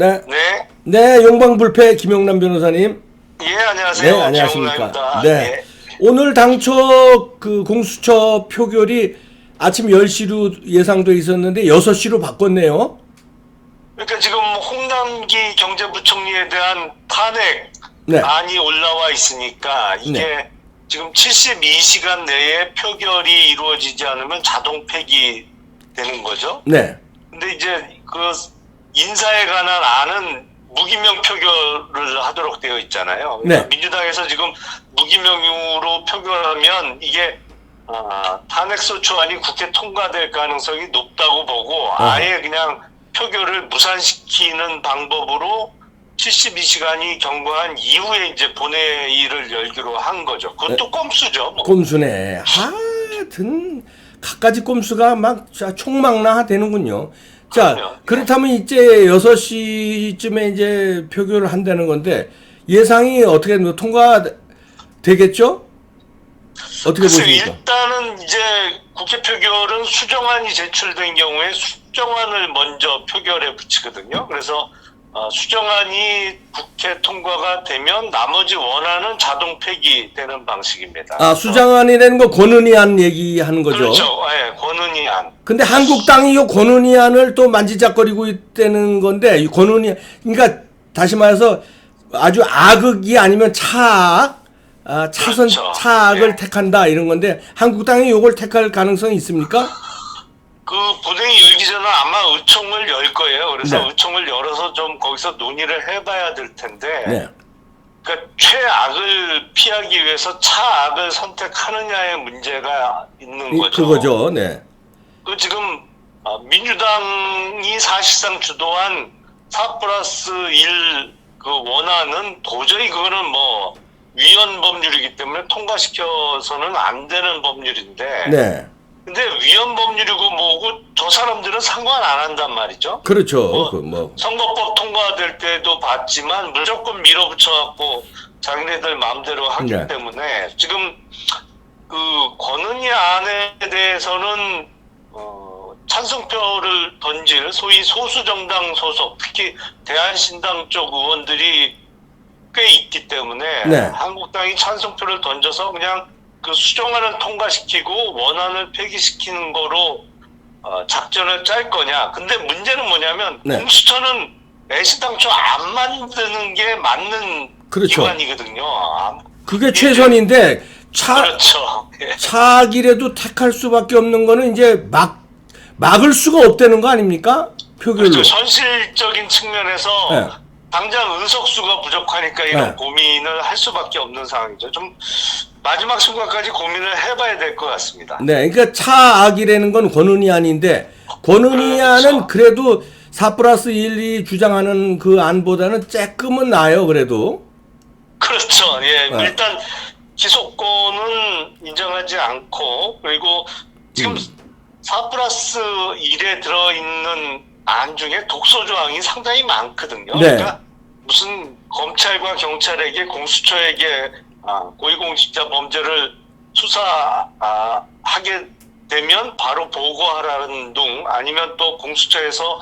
네. 네. 네, 용방불패 김영남 변호사님. 예, 안녕하세요. 네, 안녕하십니까. 김영남입니다. 네. 예. 오늘 당초 그 공수처 표결이 아침 10시로 예상돼 있었는데 6시로 바꿨네요. 그러니까 지금 홍남기 경제부총리에 대한 탄핵 네. 안이 올라와 있으니까 이게 네. 지금 72시간 내에 표결이 이루어지지 않으면 자동 폐기되는 거죠. 네. 근데 이제 그 인사에 관한 안은 무기명 표결을 하도록 되어 있잖아요. 그러니까 네. 민주당에서 지금 무기명으로 표결하면 이게 탄핵소추안이 국회 통과될 가능성이 높다고 보고 아예 그냥 표결을 무산시키는 방법으로 72시간이 경과한 이후에 이제 본회의를 열기로 한 거죠. 그것도 꼼수죠. 뭐. 꼼수네. 하여튼 갖가지 꼼수가 막 총망라 되는군요. 자, 그럼요. 그렇다면 이제 6시쯤에 이제 표결을 한다는 건데 예상이 어떻게 통과되겠죠? 어떻게 글쎄요, 보십니까? 일단은 이제 국회 표결은 수정안이 제출된 경우에 수정안을 먼저 표결에 붙이거든요. 그래서 수정안이 국회 통과가 되면 나머지 원안은 자동 폐기되는 방식입니다. 아, 수정안이라는 거 권은희안 얘기하는 거죠? 그렇죠. 예, 권은희안. 근데 한국당이 요 권은희안을 또 만지작거리고 있다는 건데, 이 권은희, 그러니까 다시 말해서 아주 악극이 아니면 차악, 차선 그렇죠. 차악을 예. 택한다 이런 건데 한국당이 요걸 택할 가능성이 있습니까? 그 본회의 열기 전에 아마 의총을 열 거예요. 그래서 네. 의총을 열어서 좀 거기서 논의를 해봐야 될 텐데, 네. 그러니까 최악을 피하기 위해서 차악을 선택하느냐의 문제가 있는 거죠. 그거죠. 네. 그 지금 민주당이 사실상 주도한 4+1 그 원안은 도저히 그거는 뭐 위헌 법률이기 때문에 통과시켜서는 안 되는 법률인데, 네. 근데 위헌 법률이고 뭐고 저 사람들은 상관 안 한단 말이죠. 그렇죠. 선거법 통과될 때도 봤지만 무조건 밀어붙여갖고 자기네들 마음대로 하기 네. 때문에 지금 그 권은희 안에 대해서는 찬성표를 던질 소위 소수정당 소속, 특히 대한신당 쪽 의원들이 꽤 있기 때문에 네. 한국당이 찬성표를 던져서 그냥 그 수정안을 통과시키고 원안을 폐기시키는 거로 작전을 짤 거냐. 근데 문제는 뭐냐면 네. 공수처는 애시당초 안 만드는 게 맞는 그렇죠. 기관이거든요. 그게 최선인데 그렇죠. 예. 차악이라도 택할 수밖에 없는 거는 이제 막을 수가 없다는 거 아닙니까? 표결로. 그렇죠. 현실적인 측면에서 네. 당장 의석수가 부족하니까 이런 네. 고민을 할 수밖에 없는 상황이죠. 좀 마지막 순간까지 고민을 해봐야 될 것 같습니다. 네, 그러니까 차악이라는 건 권은희안인데 권은희안은 그렇죠. 그래도 4+1이 주장하는 그 안보다는 조금은 나아요. 그래도. 그렇죠. 예. 네. 일단 기소권은 인정하지 않고 그리고 지금 4+1에 들어있는 안 중에 독소 조항이 상당히 많거든요. 네. 그러니까 무슨 검찰과 경찰에게 공수처에게 고위공직자 범죄를 수사하게 되면 바로 보고하라는 등 아니면 또 공수처에서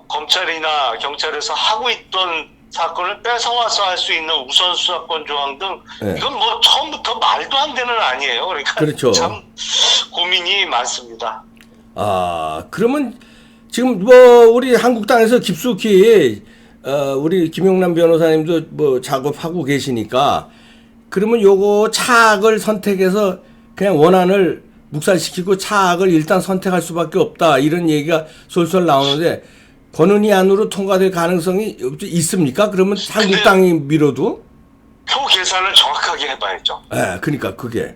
검찰이나 경찰에서 하고 있던 사건을 뺏어와서 할 수 있는 우선 수사권 조항 등 네. 이건 뭐 처음부터 말도 안 되는 아니에요. 그러니까 그렇죠. 참 고민이 많습니다. 그러면 지금 뭐 우리 한국당에서 깊숙이 우리 김용남 변호사님도 뭐 작업하고 계시니까 그러면 요거 차악을 선택해서 그냥 원안을 묵살시키고 차악을 일단 선택할 수밖에 없다 이런 얘기가 솔솔 나오는데 권은희 안으로 통과될 가능성이 있습니까? 그러면 한국당이 밀어도? 표 계산을 정확하게 해봐야죠. 예, 그러니까 그게.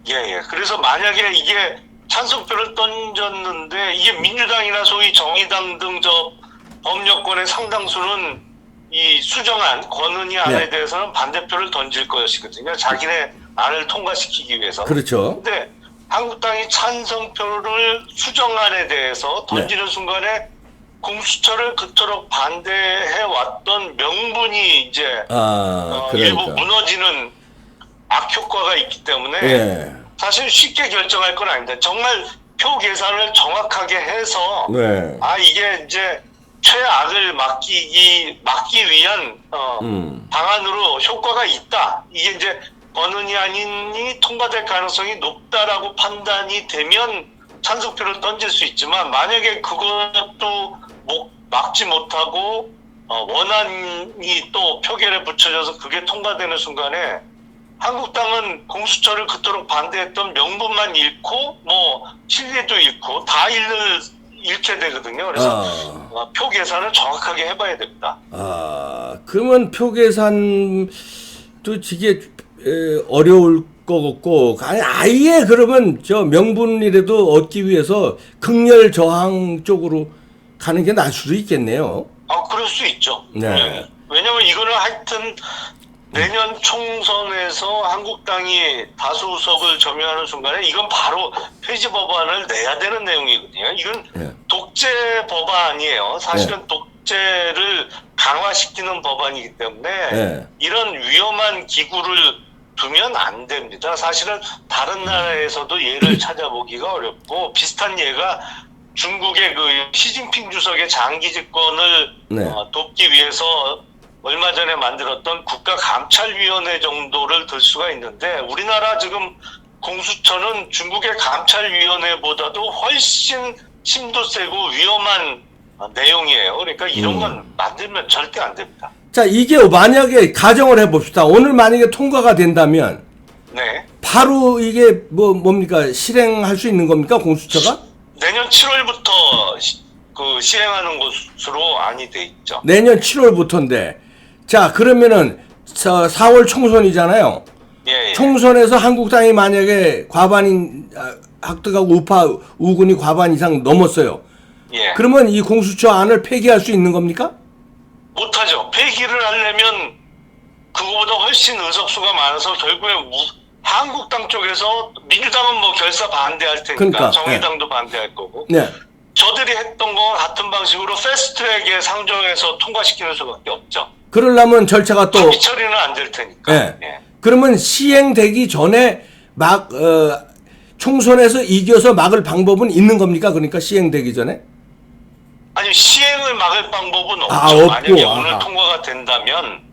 예. 그래서 만약에 이게 찬성표를 던졌는데 이게 민주당이나 소위 정의당 등 저 범여권의 상당수는 이 수정안, 권은희 안에 네. 대해서는 반대표를 던질 것이거든요. 자기네 안을 통과시키기 위해서. 그렇죠. 근데 한국당이 찬성표를 수정안에 대해서 던지는 순간에 공수처를 그토록 반대해 왔던 명분이 이제 일부 그러니까. 무너지는 악효과가 있기 때문에 예. 사실 쉽게 결정할 건 아닌데 정말 표 계산을 정확하게 해서 네. 이게 이제 최악을 막기 위한 방안으로 효과가 있다. 이게 이제 어느니 아니니 통과될 가능성이 높다라고 판단이 되면 찬성표를 던질 수 있지만, 만약에 그것도 막지 못하고 원안이 또 표결에 붙여져서 그게 통과되는 순간에 한국당은 공수처를 그토록 반대했던 명분만 잃고 실리도 잃고 다 잃게 되거든요. 그래서 표 계산을 정확하게 해봐야 됩니다. 그러면 표 계산도 이게 어려울 것 같고, 아예 그러면 저 명분이라도 얻기 위해서 극렬 저항 쪽으로 가는 게 나을 수도 있겠네요. 그럴 수 있죠. 네. 왜냐면 이거는 하여튼 내년 총선에서 한국당이 다수석을 점유하는 순간에 이건 바로 폐지 법안을 내야 되는 내용이거든요. 이건 독재 법안이에요. 사실은 독재를 강화시키는 법안이기 때문에 이런 위험한 기구를 두면 안 됩니다. 사실은 다른 나라에서도 예를 찾아보기가 어렵고, 비슷한 예가 중국의 그 시진핑 주석의 장기 집권을 돕기 위해서 얼마 전에 만들었던 국가감찰위원회 정도를 들 수가 있는데, 우리나라 지금 공수처는 중국의 감찰위원회보다도 훨씬 심도 세고 위험한 내용이에요. 그러니까 이런 건 만들면 절대 안 됩니다. 자, 이게 만약에 가정을 해봅시다. 오늘 만약에 통과가 된다면 바로 이게 뭡니까? 실행할 수 있는 겁니까? 공수처가? 내년 7월부터 시행하는 것으로 안이 돼 있죠. 내년 7월부터인데, 자, 그러면은 4월 총선이잖아요. 총선에서 한국당이 만약에 과반 학득하고 우파 우군이 과반 이상 넘었어요. 그러면 이 공수처 안을 폐기할 수 있는 겁니까? 못하죠. 폐기를 하려면 그거보다 훨씬 의석수가 많아서 결국에 한국당 쪽에서, 민주당은 결사 반대할 테니까, 그러니까, 정의당도 반대할 거고, 저들이 했던 거 같은 방식으로 패스트트랙에 상정해서 통과시키는 수밖에 없죠. 그러려면 절차가 또 합의 처리는 안 될 테니까. 그러면 시행되기 전에 총선에서 이겨서 막을 방법은 있는 겁니까? 그러니까 시행되기 전에? 아니, 시행을 막을 방법은 없죠. 만약에 오늘 통과가 된다면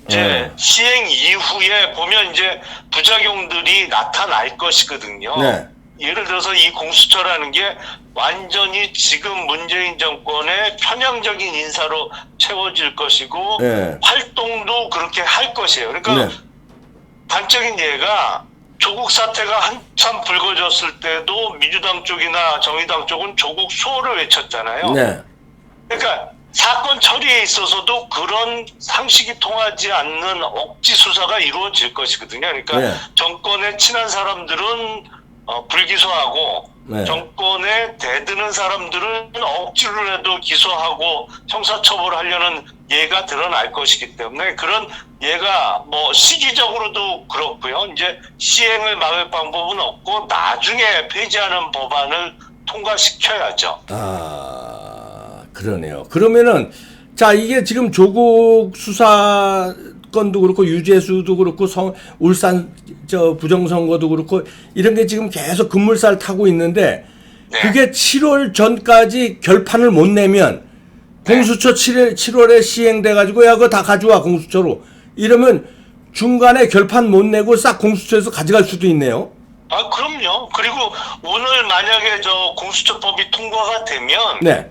이제 시행 이후에 보면 이제 부작용들이 나타날 것이거든요. 예를 들어서 이 공수처라는 게 완전히 지금 문재인 정권의 편향적인 인사로 채워질 것이고 활동도 그렇게 할 것이에요. 그러니까 단적인 예가 조국 사태가 한참 불거졌을 때도 민주당 쪽이나 정의당 쪽은 조국 수호를 외쳤잖아요. 그러니까 사건 처리에 있어서도 그런 상식이 통하지 않는 억지 수사가 이루어질 것이거든요. 그러니까 정권에 친한 사람들은 불기소하고 정권에 대드는 사람들은 억지로라도 기소하고 형사처벌하려는 예가 드러날 것이기 때문에, 그런 예가 시기적으로도 그렇고요. 이제 시행을 막을 방법은 없고 나중에 폐지하는 법안을 통과시켜야죠. 그러네요. 그러면은 자, 이게 지금 조국 수사 건도 그렇고 유재수도 그렇고 울산 부정선거도 그렇고 이런 게 지금 계속 급물살 타고 있는데, 그게 7월 전까지 결판을 못 내면 공수처 7월에 시행돼 가지고 야 그거 다 가져와 공수처로 이러면 중간에 결판 못 내고 싹 공수처에서 가져갈 수도 있네요. 그럼요. 그리고 오늘 만약에 공수처법이 통과가 되면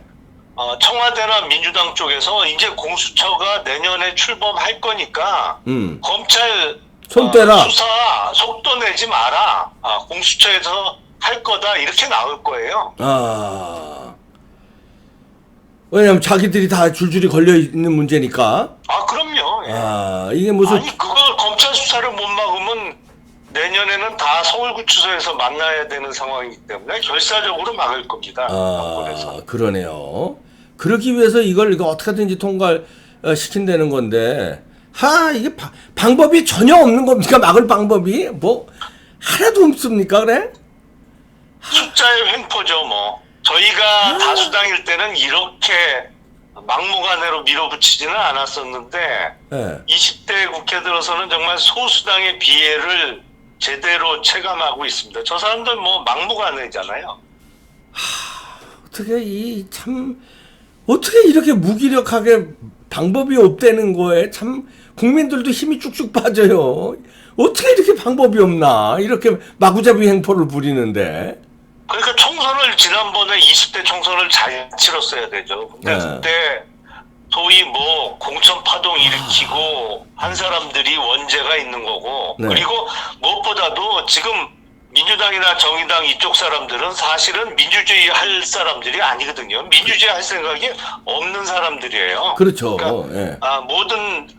청와대나 민주당 쪽에서 이제 공수처가 내년에 출범할 거니까 검찰 손 떼라. 수사 속도 내지 마라. 공수처에서 할 거다, 이렇게 나올 거예요. 왜냐면 자기들이 다 줄줄이 걸려 있는 문제니까. 그럼요. 이게 무슨 그걸 검찰 수사를 못 막으면 내년에는 다 서울구치소에서 만나야 되는 상황이기 때문에 결사적으로 막을 겁니다. 그러네요. 그러기 위해서 이걸 어떻게든지 통과를 시킨다는 건데, 이게 방법이 전혀 없는 겁니까? 막을 방법이 하나도 없습니까? 그래? 숫자의 횡포죠. 저희가 다수당일 때는 이렇게 막무가내로 밀어붙이지는 않았었는데 20대 국회 들어서는 정말 소수당의 비애를 제대로 체감하고 있습니다. 저 사람들 막무가내잖아요. 어떻게 참 어떻게 이렇게 무기력하게 방법이 없다는 거에 참 국민들도 힘이 쭉쭉 빠져요. 어떻게 이렇게 방법이 없나? 이렇게 마구잡이 행포를 부리는데. 그러니까 총선을 지난번에 20대 총선을 잘 치렀어야 되죠. 근데 네. 그때 소위 뭐 공천 파동 일으키고 한 사람들이 원죄가 있는 거고 네. 그리고 무엇보다도 지금 민주당이나 정의당 이쪽 사람들은 사실은 민주주의 할 사람들이 아니거든요. 민주주의 할 생각이 없는 사람들이에요. 그렇죠. 그러니까 예. 모든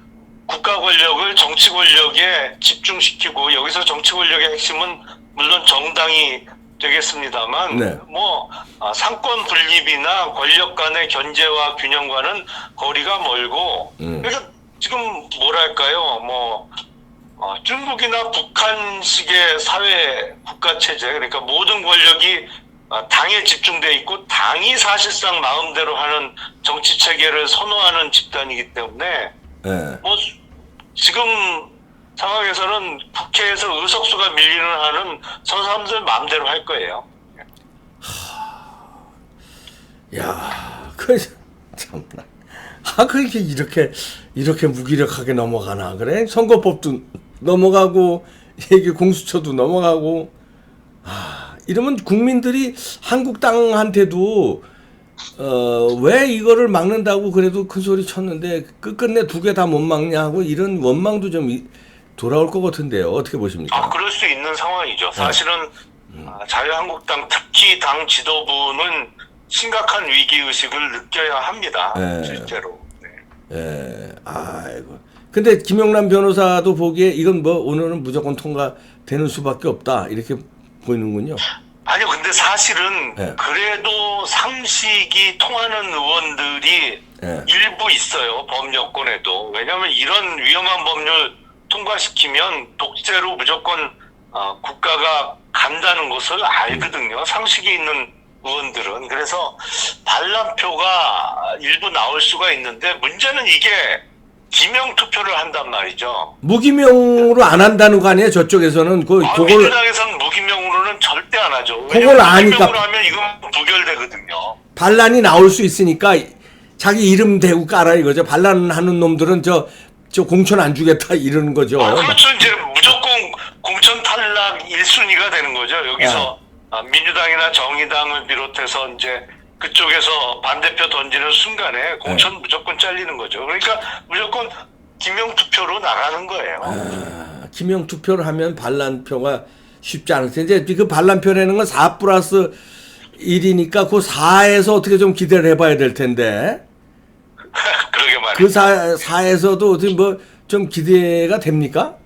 국가 권력을 정치 권력에 집중시키고 여기서 정치 권력의 핵심은 물론 정당이 되겠습니다만 네. 뭐 상권 분립이나 권력 간의 견제와 균형과는 거리가 멀고 그래서 지금 뭐랄까요 뭐 중국이나 북한식의 사회 국가 체제 그러니까 모든 권력이 당에 집중돼 있고 당이 사실상 마음대로 하는 정치 체계를 선호하는 집단이기 때문에 예. 뭐 지금 상황에서는 국회에서 의석수가 밀리는 한은 저 사람들 마음대로 할 거예요. 야, 참나. 그렇게 이렇게 무기력하게 넘어가나 그래? 선거법도 넘어가고 이게 공수처도 넘어가고. 이러면 국민들이 한국당한테도 왜 이거를 막는다고 그래도 큰 소리 쳤는데 끝끝내 두 개 다 못 막냐 하고 이런 원망도 좀 돌아올 것 같은데요. 어떻게 보십니까? 그럴 수 있는 상황이죠. 사실은 자유한국당 특히 당 지도부는 심각한 위기의식을 느껴야 합니다. 네. 실제로. 네. 예, 아이고. 근데 김용남 변호사도 보기에 이건 뭐 오늘은 무조건 통과되는 수밖에 없다 이렇게 보이는군요. 아니요, 근데 사실은 네. 그래도 상식이 통하는 의원들이 네. 일부 있어요. 범여권에도. 왜냐하면 이런 위험한 법률 통과시키면 독재로 무조건 국가가 간다는 것을 알거든요. 상식이 있는 의원들은. 그래서 반란표가 일부 나올 수가 있는데 문제는 이게 기명 투표를 한단 말이죠. 무기명으로 안 한다는 거 아니에요? 저쪽에서는 그걸 민주당에서는 무기명으로는 절대 안 하죠. 그걸 왜냐면 아니까 무기명으로 하면 이건 부결되거든요. 반란이 나올 수 있으니까 자기 이름 대고 깔아 이거죠. 반란하는 놈들은 저 공천 안 주겠다 이러는 거죠. 그렇죠. 이제 무조건 공천 탈락 1순위가 되는 거죠. 여기서 민주당이나 정의당을 비롯해서 이제 그쪽에서 반대표 던지는 순간에 공천 무조건 잘리는 거죠. 그러니까 무조건 기명 투표로 나가는 거예요. 기명 투표를 하면 반란표가 쉽지 않을 텐데 이제 그 반란표라는 건 4+1이니까 그 4에서 어떻게 좀 기대를 해봐야 될 텐데 그러게 말이에요. 그 4에서도 어떻게 뭐 좀 기대가 됩니까?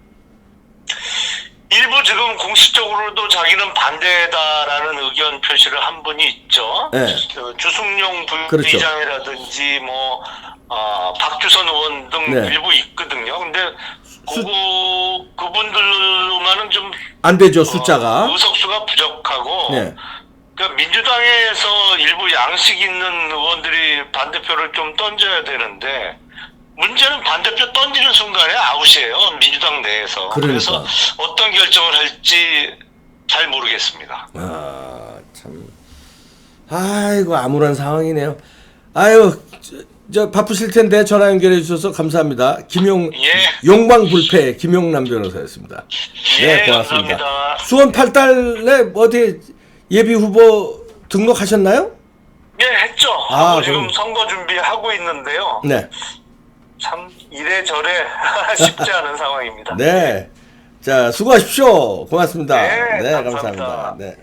일부 지금 공식적으로도 자기는 반대다라는 의견 표시를 한 분이 있죠. 네. 주승용 그렇죠. 부의장이라든지 뭐 박주선 의원 등 네. 일부 있거든요. 근데 그분들로만은 좀 안 되죠, 숫자가. 의석수가 부족하고 네. 그러니까 민주당에서 일부 양식 있는 의원들이 반대표를 좀 던져야 되는데 문제는 반대표 던지는 순간에 아웃이에요. 민주당 내에서. 그러니까. 그래서 어떤 결정을 할지 잘 모르겠습니다. 참. 아이고, 암울한 상황이네요. 아유, 저 바쁘실 텐데 전화 연결해 주셔서 감사합니다. 예. 용방불패 김용남 변호사였습니다. 예, 고맙습니다. 감사합니다. 수원 8달에 어디 예비 후보 등록하셨나요? 예, 했죠. 지금 그럼. 선거 준비하고 있는데요. 네. 참 이래저래 쉽지 않은 상황입니다. 네. 자, 수고하십시오. 고맙습니다. 네, 네, 감사합니다. 감사합니다. 네.